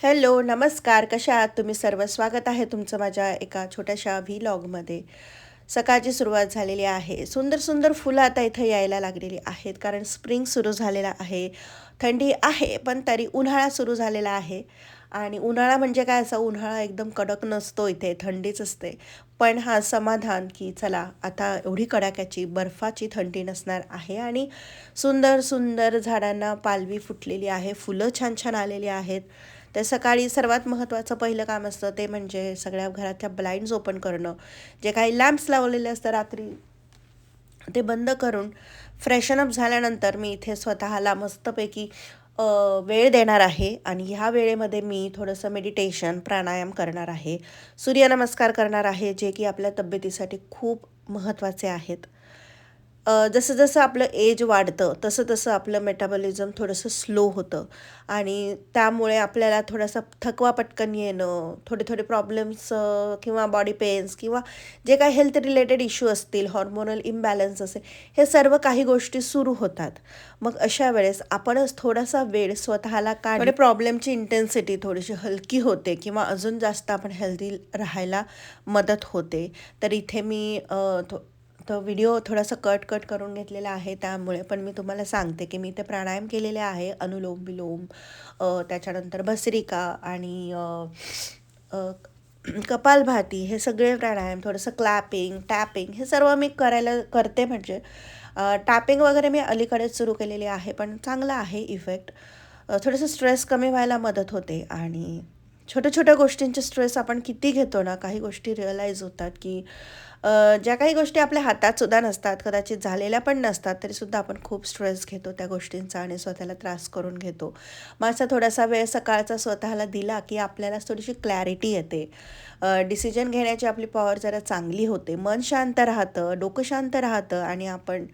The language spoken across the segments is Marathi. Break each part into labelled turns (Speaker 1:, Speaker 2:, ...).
Speaker 1: हॅलो, नमस्कार. कशा आहात तुम्ही सर्व? स्वागत आहे तुमचं माझ्या एका छोट्याशा व्लॉगमध्ये. सकाळची सुरुवात झालेली आहे. सुंदर सुंदर फुलं आता इथं यायला लागलेली आहेत, कारण स्प्रिंग सुरू झालेला आहे. थंडी आहे, पण तरी उन्हाळा सुरू झालेला आहे. आणि उन्हाळा म्हणजे काय, असा उन्हाळा एकदम कडक नसतो, इथे थंडीच असते. पण हा समाधान की चला आता एवढी कडाक्याची बर्फाची थंडी नसणार आहे. आणि सुंदर सुंदर झाडांना पालवी फुटलेली आहे, फुलं छान छान आलेली आहेत. तर सकाळी सर्वात महत्त्वाचं पहिलं काम असतं ते म्हणजे सगळ्या घराच्या ब्लाइंड्स ओपन करणं. जे काही लॅम्प्स लावलेले असतात रात्री, ते बंद करून फ्रेशन अप झाल्यानंतर मी इथे स्वतःला मस्तपैकी वेळ देणार आहे. आणि ह्या वेळेमध्ये मी थोडंसं मेडिटेशन, प्राणायाम करणार आहे, सूर्यनमस्कार करणार आहे, जे की आपल्या तब्येतीसाठी खूप महत्त्वाचे आहेत. जसं जसं आपलं एज वाढतं तसं तसं आपलं मेटाबॉलिझम थोडंसं स्लो होतं. आणि त्यामुळे आपल्याला थोडासा थकवा पटकन येणं, थोडे थोडे प्रॉब्लेम्स किंवा बॉडी पेन्स किंवा जे काही हेल्थ रिलेटेड इश्यू असतील, हॉर्मोनल इम्बॅलन्स असेल, हे सर्व काही गोष्टी सुरू होतात. मग अशा वेळेस आपणच थोडासा वेळ स्वतःला काढ प्रॉब्लेमची इंटेन्सिटी थोडीशी हलकी होते किंवा अजून जास्त आपण हेल्दी राहायला मदत होते. तर इथे मी तो व्हिडिओ थोडासा कट कट करून घेतलेला आहे, त्यामुळे पण मी तुम्हाला सांगते की मी ते प्राणायाम केलेले आहे, अनुलोम विलोम, त्याच्यानंतर भस्त्रिका आणि कपालभाती, हे सगळे प्राणायाम, थोडंसं क्लॅपिंग, टॅपिंग, हे सर्व मी करते. म्हणजे टॅपिंग वगैरे मी अलीकडेच सुरू केलेली आहे, पण चांगला आहे इफेक्ट. थोडंसं स्ट्रेस कमी व्हायला मदत होते. आणि छोट्या छोट्या गोष्टींचे स्ट्रेस आपण किती घेतो ना, काही गोष्टी रिअलाईज होतात की ज्या काही गोष्टी आपल्या हातात सुद्धा नसतात, कदाचित झालेल्या पण नसतात, तरीसुद्धा आपण खूप स्ट्रेस घेतो त्या गोष्टींचा आणि स्वतःला त्रास करून घेतो. मग असा थोडासा वेळ सकाळचा स्वतःला दिला की आपल्याला थोडीशी क्लॅरिटी येते, डिसिजन घेण्याची आपली पॉवर जरा चांगली होते, मन शांत राहतं, डोकं शांत राहतं आणि आपण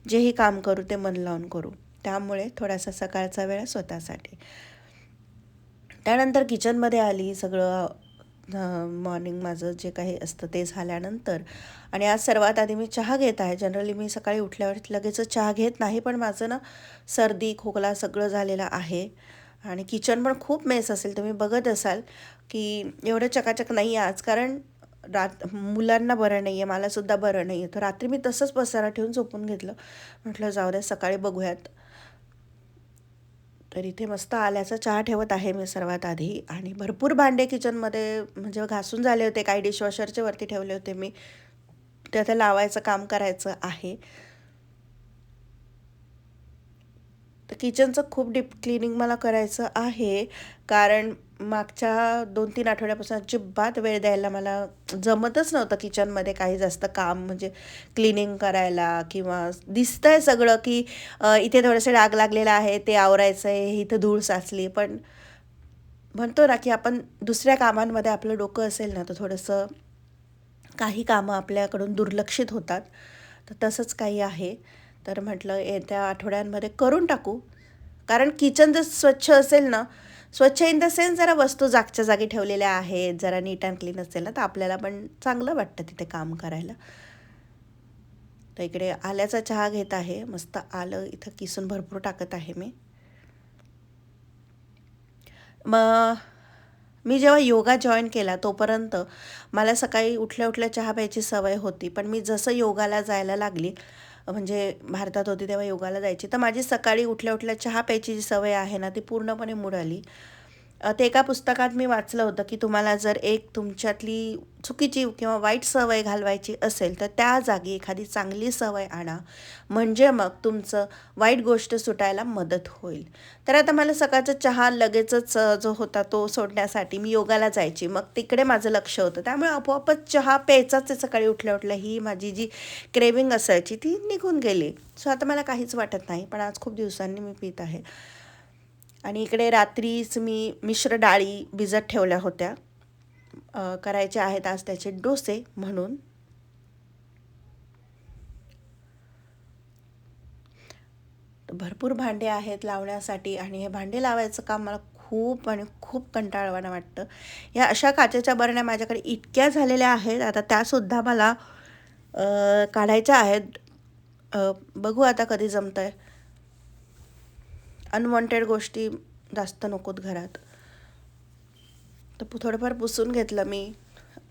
Speaker 1: जेही काम करू ते मन लावून करू. त्यामुळे थोडासा सकाळचा वेळ स्वतःसाठी. त्यानंतर किचनमध्ये आली. सगळं मॉर्निंग माझं जे काही असतं ते झाल्यानंतर, आणि आज सर्वात आधी मी चहा घेत आहे. जनरली मी सकाळी उठल्यावर लगेचच चहा घेत नाही, पण माझं ना सर्दी खोकला सगळं झालेलं आहे. आणि किचन पण खूप मेस असेल, तुम्ही बघत असाल की एवढं चकाचक नाही आज, कारण मुलांना बरं नाही आहे, मलासुद्धा बरं नाही आहे. तर रात्री मी तसंच पसारा ठेवून झोपून घेतलं. म्हटलं जाऊ द्या, सकाळी बघूयात. तर इथे मस्त आल्याचा चहा ठेवत आहे मी सर्वात आधी. आणि भरपूर भांडे किचनमध्ये म्हणजे घासून झाले होते, काही डिशवॉशरच्या वरती ठेवले होते मी, ते आता लावायचं काम करायचं आहे. तर किचनचं खूप डीप क्लिनिंग मला करायचं आहे, कारण मागच्या 2-3 आठवड्यापासून अजिबात वेळ द्यायला मला जमतच नव्हतं किचनमध्ये काही जास्त काम, म्हणजे क्लिनिंग करायला. किंवा दिसतंय सगळं की इथे थोडेसे डाग लागलेला आहे, ते आवरायचं आहे, इथं धूळ साचली. पण म्हणतो ना की आपण दुसऱ्या कामांमध्ये आपलं डोकं असेल ना, तर थोडंसं काही कामं आपल्याकडून दुर्लक्षित होतात. तर तसंच काही आहे. तर म्हटलं येत्या आठवड्यांमध्ये करून टाकू. कारण किचन जर स्वच्छ असेल ना, स्वच्छ इन द सेन्स जरा वस्तू जागच्या जागी ठेवलेल्या आहेत, जरा नीट अँड क्लीन असेल ना, तर आपल्याला पण चांगलं वाटतं तिथे काम करायला. तर इकडे आल्याचा चहा घेत आहे. मस्त आलं इथं किसून भरपूर टाकत आहे मी. मग मी जेव्हा योगा जॉईन केला तोपर्यंत मला सकाळी उठल्या उठल्या चहा प्यायची सवय होती. पण मी जसं योगाला जायला लागली, म्हणजे भारतात होती तेव्हा योगाला जायची, तर माझी सकाळी उठल्या उठल्या चहा प्यायची जी सवय आहे ना, ती पूर्णपणे मोडाली. ते एका पुस्तकात मी वाचलं होतं की तुम्हाला जर एक तुमच्यातली चुकीची किंवा वाईट सवय घालवायची असेल, तर त्या जागी एखादी चांगली सवय आणा, म्हणजे मग तुमचं वाईट गोष्ट सुटायला मदत होईल. तर आता मला सकाळचा चहा लगेचच जो होता तो सोडण्यासाठी मी योगाला जायची, मग तिकडे माझं लक्ष होतं. त्यामुळे आपोआपच चहा प्यायचाच आहे सकाळी उठल्या उठल्या, ही माझी जी क्रेविंग असायची ती निघून गेली. सो आता मला काहीच वाटत नाही. पण आज खूप दिवसांनी मी पित आहे. आणि इकडे रात्रीच मी मिश्र डाळी भिजत ठेवल्या होत्या, करायचे आहेत आज त्याचे डोसे म्हणून. भरपूर भांडे आहेत लावण्यासाठी, आणि हे भांडे लावायचं काम मला खूप आणि खूप कंटाळवाणं वाटतं. या अशा काचेच्या बरण्या माझ्याकडे इतक्या झालेल्या आहेत, आता त्यासुद्धा मला काढायच्या आहेत. बघू आता कधी जमतं आहे. अनवॉन्टेड गोष्टी जास्त नकोत घरात. तर थोडंफार पुसून घेतलं मी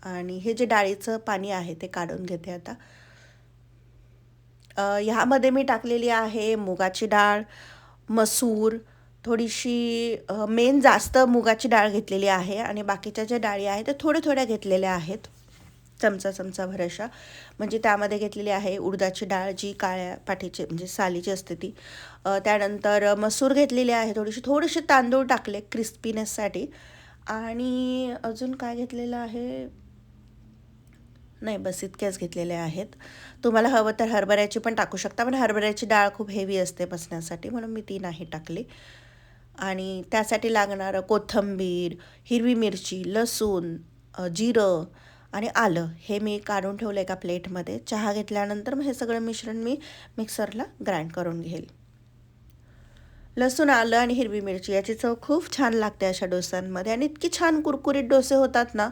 Speaker 1: आणि हे जे डाळीचं पाणी आहे ते काढून घेते आता. ह्यामध्ये मी टाकलेली आहे मुगाची डाळ, मसूर, थोडीशी मेन जास्त मुगाची डाळ घेतलेली आहे आणि बाकीच्या ज्या डाळी आहेत त्या थोड्या घेतलेल्या आहेत, चमचाभर अशा. म्हणजे त्यामध्ये घेतलेली आहे उडदाची डाळ जी काळ्या पाठीची म्हणजे सालीची असते ती. त्यानंतर मसूर घेतलेली आहे, थोडेसे तांदूळ टाकले क्रिस्पीनेससाठी. आणि अजून काय घेतलेलं आहे, नाही बस इतक्याच घेतलेल्या आहेत. तुम्हाला हवं तर हरभऱ्याची पण टाकू शकता, पण हरभऱ्याची डाळ खूप हेवी असते पचण्यासाठी, म्हणून मी ती नाही टाकली. आणि त्यासाठी लागणारं कोथिंबीर, हिरवी मिरची, लसूण, जिरं आणि आलं हे मी काढून ठेवलं एका प्लेटमध्ये. चहा घेतल्यानंतर मग हे सगळं मिश्रण मी मिक्सरला ग्राइंड करून घेईल. लसूण, आलं आणि हिरवी मिरची याची चव खूप छान लागते अशा डोस्यांमध्ये आणि इतकी छान कुरकुरीत डोसे होतात ना.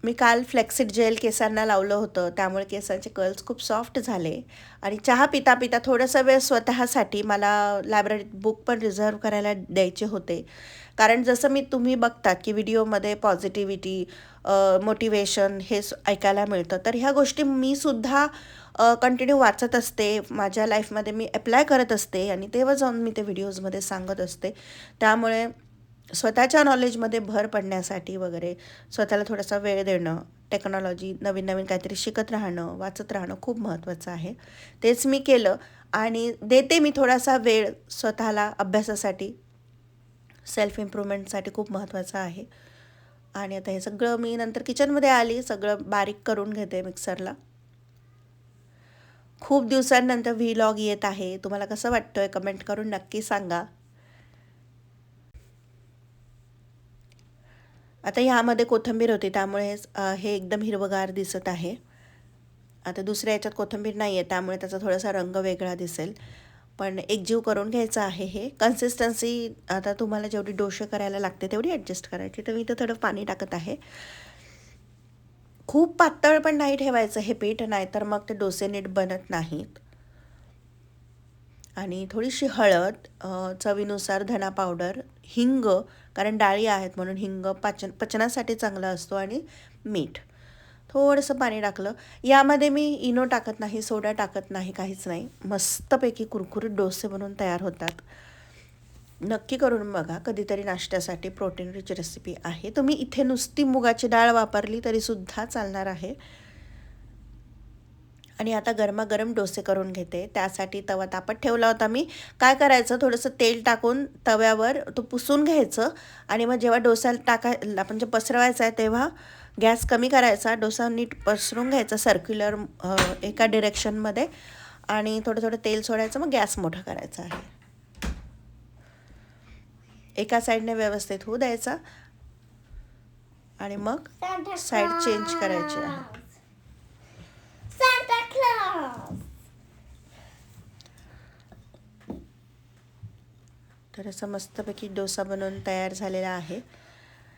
Speaker 1: मी काल फ्लेक्सिड जेल केसांना लावलं होतं, त्यामुळे केसांचे कर्ल्स खूप सॉफ्ट झाले. आणि चहा पिता पिता थोडासा वेळ स्वतःसाठी मला लायब्ररीत बुक पण रिझर्व करायला द्यायचे होते. कारण जसं तुम्ही बघतात की व्हिडिओमध्ये पॉझिटिव्हिटी, मोटिवेशन हे ऐकायला मिळतं, तर ह्या गोष्टी मी सुद्धा कंटिन्यू वाचत असते, माझ्या लाईफमध्ये मी अप्लाय करत असते आणि तेव्हा जाऊन मी ते व्हिडिओजमध्ये सांगत असते. त्यामुळे स्वतःच्या नॉलेजमध्ये भर पडण्यासाठी वगैरे स्वतःला थोडासा वेळ देणं, टेक्नॉलॉजी नवीन काहीतरी शिकत राहणं, वाचत राहणं खूप महत्त्वाचं आहे. तेच मी केलं आणि देते मी थोडासा वेळ स्वतःला अभ्यासासाठी, सेल्फ इम्प्रूव्हमेंटसाठी खूप महत्त्वाचं आहे. आणि आता हे सगळं मी नंतर किचनमध्ये आली, सगळं बारीक करून घेते मिक्सरला. खूप दिवसांनंतर व्लॉग येत आहे. तुम्हाला कसं वाटतंय कमेंट करून नक्की सांगा. आता ह्यामध्ये कोथिंबीर होती त्यामुळे हे एकदम हिरवगार दिसत आहे. आता दुसऱ्या याच्यात कोथिंबीर नाही आहे त्यामुळे त्याचा थोडासा रंग वेगळा दिसेल, पण एकजीव करून घ्यायचं आहे. हे कन्सिस्टन्सी आता तुम्हाला जेवढी डोसे करायला लागते तेवढी ॲडजस्ट करायची. तर मी इथं थोडं पाणी टाकत आहे. खूप पातळ पण नाही ठेवायचं हे पीठ, नाही तर मग ते डोसे नीट बनत नाहीत. आणि थोडीशी हळद, चवीनुसार धना पावडर, हिंग, कारण डाळी आहेत म्हणून हिंग पचनासाठी चांगला असतो, आणि मीठ. थोडंसं पाणी टाकलं. यामध्ये मी इनो टाकत नाही, सोडा टाकत नाही, काहीच नाही. मस्तपैकी कुरकुरीत डोसे बनवून तयार होतात. नक्की करून बघा कधीतरी नाश्त्यासाठी. प्रोटीन रिच रेसिपी आहे. तुम्ही इथे नुसती मुगाची डाळ वापरली तरीसुद्धा चालणार आहे. आणि आता गरमागरम डोसे करून घेते. त्यासाठी तवा तापत ठेवला होता मी. काय करायचं, थोडंसं तेल टाकून तव्यावर तो पुसून घ्यायचं आणि मग जेव्हा डोसा म्हणजे पसरवायचा आहे तेव्हा गॅस कमी करायचा, डोसा नीट पसरून घ्यायचा सर्क्युलर एका डिरेक्शनमध्ये, आणि थोडं तेल सोडायचं, मग गॅस मोठा करायचा आहे. एका साईडने व्यवस्थित होऊ द्यायचा आणि मग साईड चेंज करायची आहे. तर असं मस्तपैकी डोसा बनवून तयार झालेला आहे.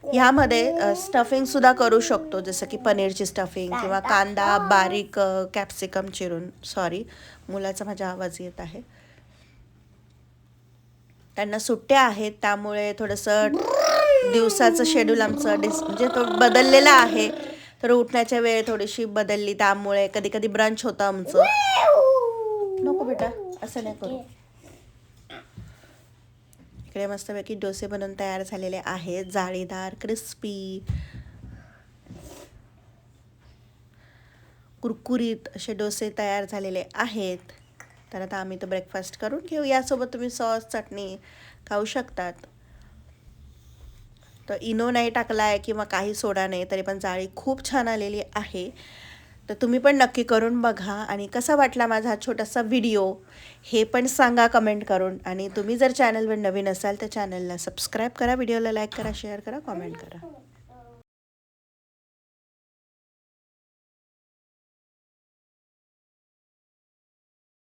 Speaker 1: ह्यामध्ये स्टफिंगसुद्धा करू शकतो, जसं की पनीरची स्टफिंग किंवा कांदा बारीक कॅप्सिकम चिरून. सॉरी, मुलाचा माझा आवाज येत आहे. त्यांना सुट्ट्या आहेत त्यामुळे थोडंसं दिवसाचं शेड्यूल आमचं म्हणजे तो बदललेला आहे. तर उठण्याच्या वेळ थोडीशी बदलली, त्यामुळे कधी ब्रंच होतं आमचं. नको बेटा, असं नाही करू. इकडे मस्तपैकी डोसे बनवून तयार झालेले आहेत, जाळीदार, क्रिस्पी, कुरकुरीत असे डोसे तयार झालेले आहेत. तर आता आम्ही तो ब्रेकफास्ट करून घेऊ. यासोबत तुम्ही सॉस, चटणी खाऊ शकतात. तर इनो नाही टाकला आहे किंवा काही सोडा नाही, तरी पण जाळी खूप छान आलेली आहे. तर तुम्ही पण नक्की करून बघा. आणि कसा वाटला माझा हा छोटासा व्हिडिओ हे पण सांगा कमेंट करून. आणि तुम्ही जर चॅनलवर नवीन असाल तर चॅनलला सबस्क्राईब करा, व्हिडिओला लाईक करा, शेअर करा, कॉमेंट करा.